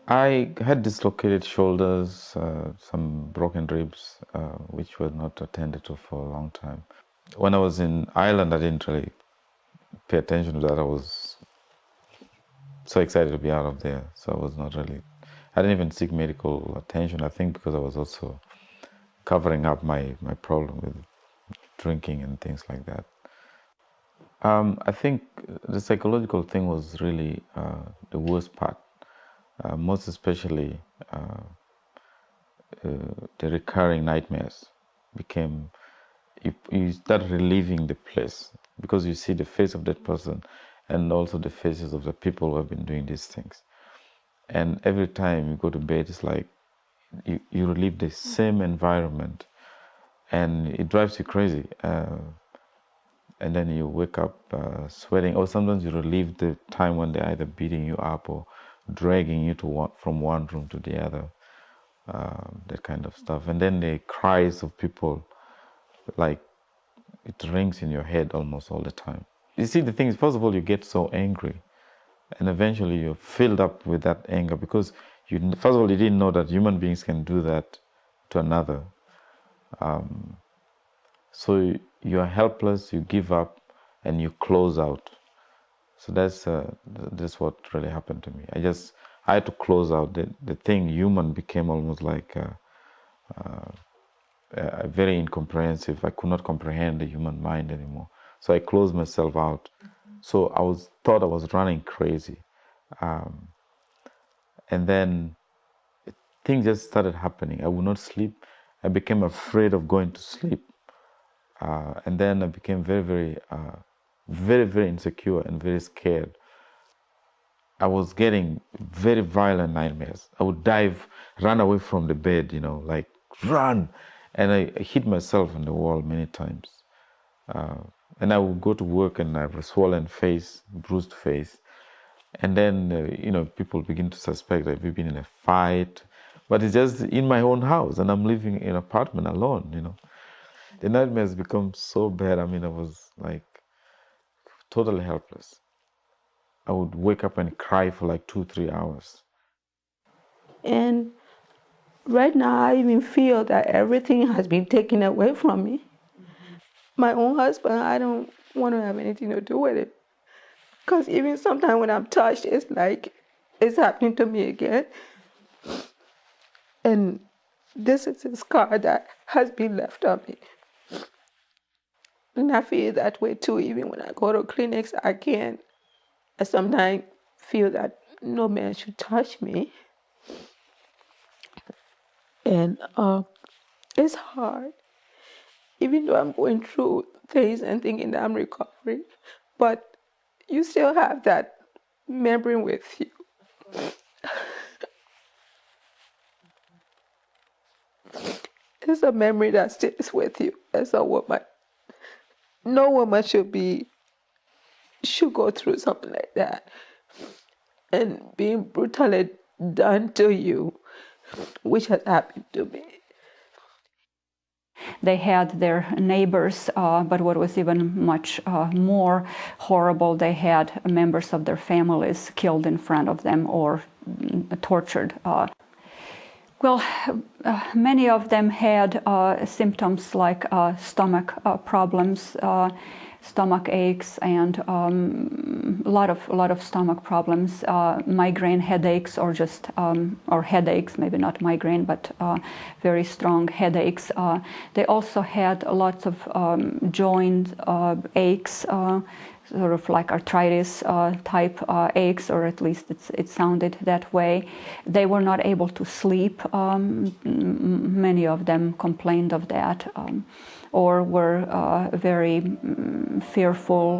I had dislocated shoulders, some broken ribs, which were not attended to for a long time. When I was in Ireland, I didn't really pay attention to that. I was so excited to be out of there, so I was not really. I didn't even seek medical attention. I think because I was also covering up my problem with drinking and things like that. I think the psychological thing was really the worst part, most especially the recurring nightmares became, you start reliving the place because you see the face of that person and also the faces of the people who have been doing these things. And every time you go to bed, it's like you relive the same environment and it drives you crazy. And then you wake up sweating, or sometimes you relive the time when they're either beating you up or dragging you from one room to the other, that kind of stuff. And then the cries of people, like it rings in your head almost all the time. You see, the thing is, first of all, you get so angry, and eventually you're filled up with that anger because first of all, you didn't know that human beings can do that to another. So you're helpless, you give up, and you close out. So that's what really happened to me. I had to close out. The thing human became almost like very incomprehensive. I could not comprehend the human mind anymore. So I closed myself out. So thought I was running crazy. And then things just started happening. I would not sleep. I became afraid of going to sleep. And then I became very, very insecure and very scared. I was getting very violent nightmares. I would run away from the bed, like run. And I hit myself in the wall many times. And I would go to work and I have a swollen face, bruised face. And then, people begin to suspect that we've been in a fight. But it's just in my own house and I'm living in an apartment alone, The nightmares become so bad. I mean, I was like totally helpless. I would wake up and cry for like 2-3 hours. And right now, I even feel that everything has been taken away from me. My own husband, I don't want to have anything to do with it. Because even sometimes when I'm touched, it's like it's happening to me again. And this is a scar that has been left on me. And I feel that way too, even when I go to clinics, I sometimes feel that no man should touch me. And it's hard. Even though I'm going through things and thinking that I'm recovering, but you still have that memory with you. It's a memory that stays with you as a woman. No woman should go through something like that. And being brutally done to you, which has happened to me. They had their neighbors, but what was even much more horrible, they had members of their families killed in front of them or tortured. Well, many of them had symptoms like stomach problems, stomach aches, and a lot of stomach problems, migraine headaches, or just or headaches, maybe not migraine, but very strong headaches. They also had lots of joint aches. Sort of like arthritis type aches, or at least it sounded that way. They were not able to sleep. Many of them complained of that, or were very fearful